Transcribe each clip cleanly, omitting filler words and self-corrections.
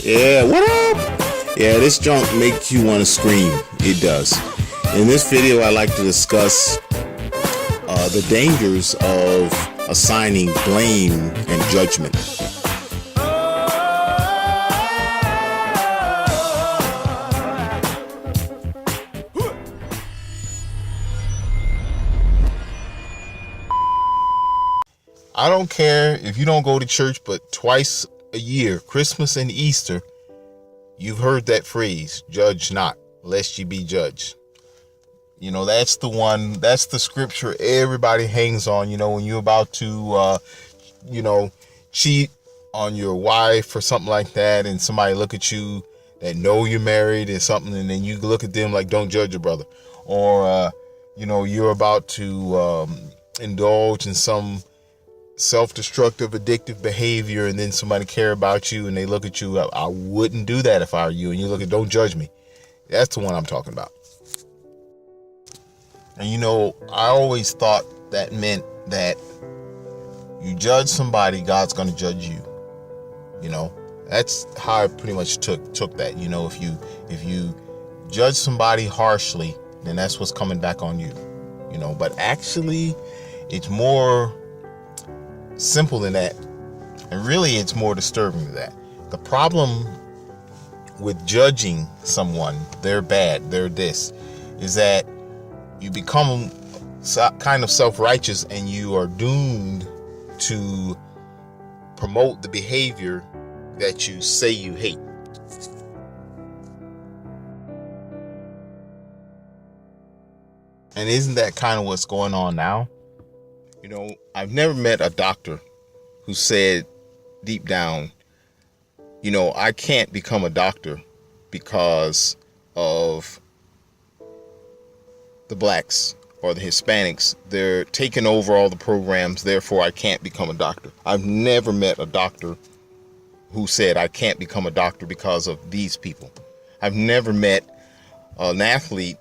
Yeah, what up? Yeah, this junk makes you want to scream. It does. In this video, I like to discuss the dangers of assigning blame and judgment. I don't care if you don't go to church but twice a year, Christmas and Easter, you've heard that phrase, judge not, lest ye be judged. You know, that's the one, that's the scripture everybody hangs on, you know, when you're about to, cheat on your wife or something like that, and somebody look at you that know you're married and something, and then you look at them like, don't judge your brother. Or, you're about to indulge in some self-destructive, addictive behavior, and then somebody care about you and they look at you, I wouldn't do that if I were you, and you look at, don't judge me. That's the one I'm talking about. And I always thought that meant that you judge somebody, God's going to judge you. That's how I pretty much took that. If you judge somebody harshly, then that's what's coming back on you. But actually it's more simple than that, and really it's more disturbing than that. The problem with judging someone, they're bad, they're this, is that you become kind of self-righteous and you are doomed to promote the behavior that you say you hate. And isn't that kind of what's going on now? I've never met a doctor who said deep down, I can't become a doctor because of the blacks or the Hispanics. They're taking over all the programs, therefore I can't become a doctor. I've never met a doctor who said I can't become a doctor because of these people. I've never met an athlete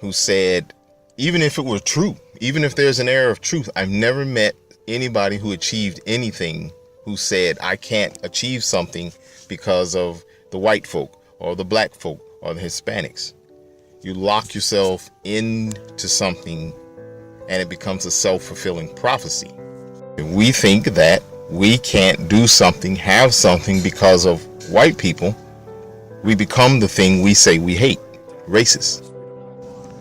who said, even if it were true, even if there's an air of truth, I've never met anybody who achieved anything who said I can't achieve something because of the white folk or the black folk or the Hispanics. You lock yourself into something and it becomes a self-fulfilling prophecy. We think that we can't do something, have something because of white people. We become the thing we say we hate, racist.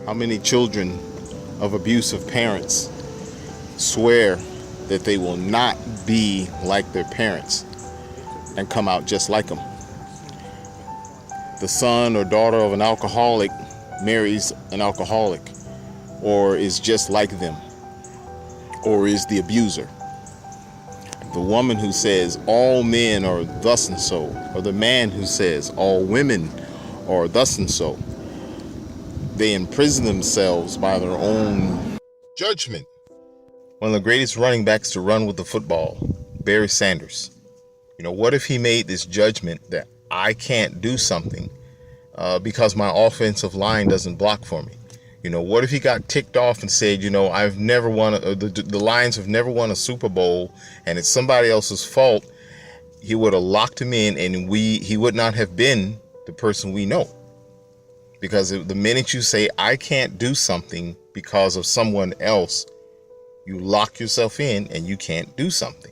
How many children of abusive parents swear that they will not be like their parents and come out just like them? The son or daughter of an alcoholic marries an alcoholic, or is just like them, or is the abuser. The woman who says all men are thus and so, or the man who says all women are thus and so, they imprison themselves by their own judgment. One of the greatest running backs to run with the football, Barry Sanders. What if he made this judgment that I can't do something because my offensive line doesn't block for me? What if he got ticked off and said, I've never won, the Lions have never won a Super Bowl, and it's somebody else's fault? He would have locked him in, and he would not have been the person we know. Because the minute you say, I can't do something because of someone else, you lock yourself in and you can't do something.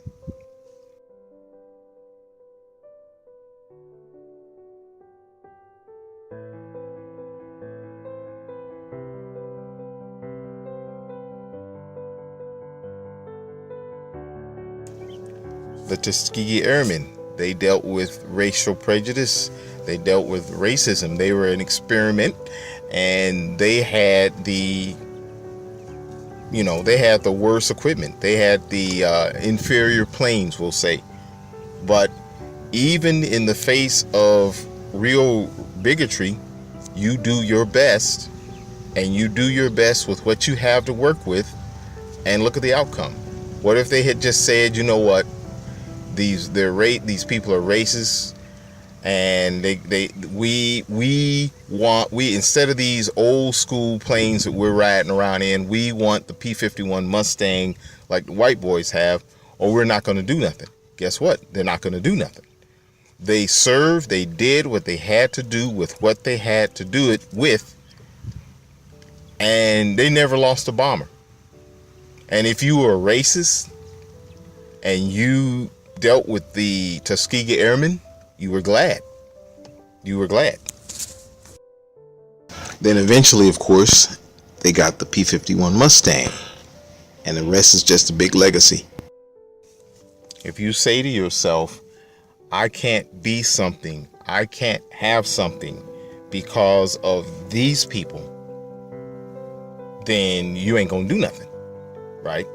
The Tuskegee Airmen, they dealt with racial prejudice. They dealt with racism. They were an experiment, and they had the worst equipment. They had the inferior planes, we'll say. But even in the face of real bigotry, you do your best, and you do your best with what you have to work with, and look at the outcome. What if they had just said, you know what, these people are racist, and we instead of these old school planes that we're riding around in, we want the P-51 Mustang like the white boys have, or we're not going to do nothing. Guess what? They're not going to do nothing. They served, they did what they had to do with what they had to do it with, and they never lost a bomber. And if you were a racist and you dealt with the Tuskegee Airmen, you were glad. You were glad. Then eventually, of course, they got the P-51 Mustang, and the rest is just a big legacy. If you say to yourself, I can't be something, I can't have something because of these people, then you ain't gonna do nothing, right?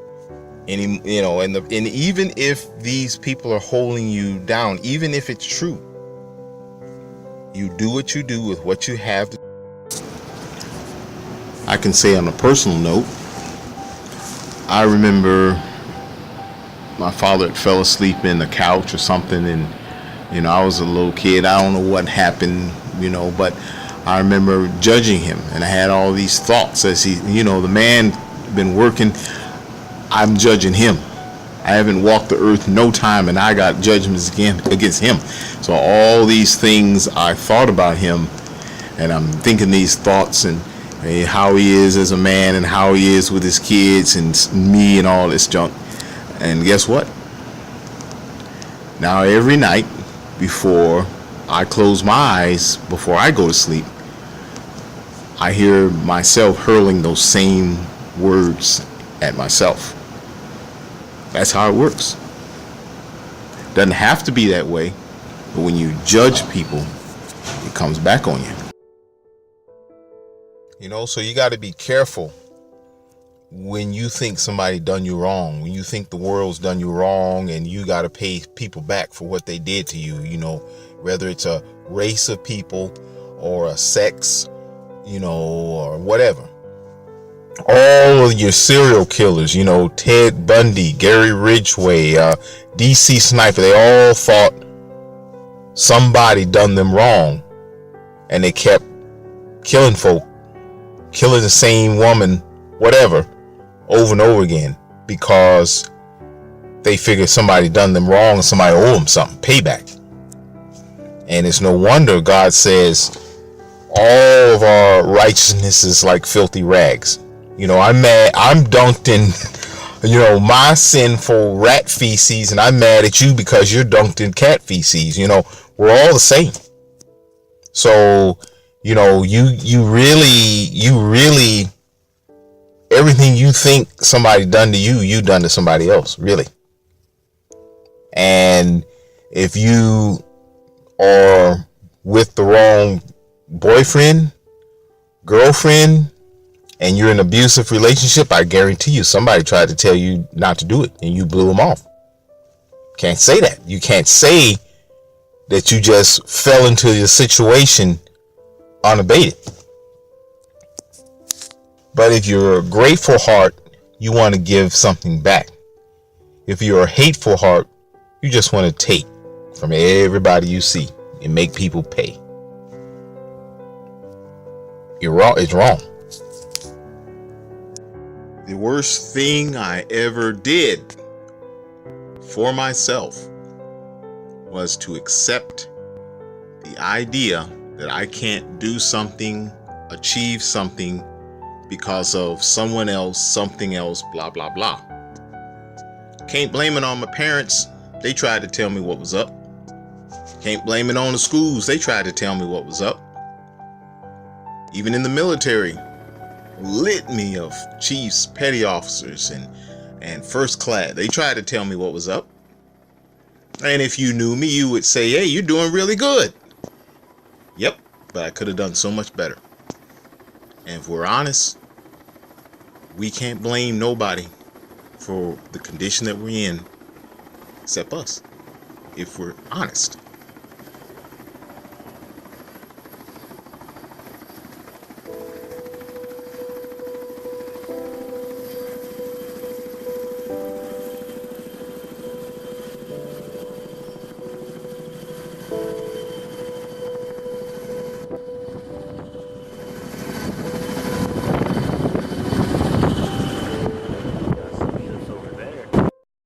And even if these people are holding you down, even if it's true, you do what you do with what you have. I can say on a personal note, I remember my father had fell asleep in the couch or something, and I was a little kid. I don't know what happened, but I remember judging him, and I had all these thoughts as he, the man been working. I'm judging him. I haven't walked the earth no time, and I got judgments against him. So all these things I thought about him, and I'm thinking these thoughts and how he is as a man and how he is with his kids and me and all this junk. And guess what? Now every night before I close my eyes, before I go to sleep, I hear myself hurling those same words at myself. That's how it works. Doesn't have to be that way, but when you judge people, it comes back on you. So you got to be careful when you think somebody done you wrong, when you think the world's done you wrong, and you got to pay people back for what they did to you, whether it's a race of people or a sex, or whatever. All of your serial killers, Ted Bundy, Gary Ridgway, DC Sniper, they all thought somebody done them wrong, and they kept killing folk, killing the same woman, whatever, over and over again, because they figured somebody done them wrong and somebody owe them something, payback. And it's no wonder God says all of our righteousness is like filthy rags. I'm mad, I'm dunked in, my sinful rat feces, and I'm mad at you because you're dunked in cat feces. We're all the same. So, you really, everything you think somebody done to you, you done to somebody else, really. And if you are with the wrong boyfriend, girlfriend, and you're in an abusive relationship, I guarantee you somebody tried to tell you not to do it and you blew them off. Can't say that. You can't say that you just fell into the situation unabated. But if you're a grateful heart, you want to give something back. If you're a hateful heart, you just want to take from everybody you see and make people pay. You're wrong. It's wrong. The worst thing I ever did for myself was to accept the idea that I can't do something, achieve something because of someone else, something else, blah, blah, blah. Can't blame it on my parents. They tried to tell me what was up. Can't blame it on the schools. They tried to tell me what was up. Even in the military, litany of chiefs, petty officers, and first class. They tried to tell me what was up. And if you knew me, you would say, hey, you're doing really good. Yep, but I could have done so much better. And if we're honest, we can't blame nobody for the condition that we're in except us, if we're honest.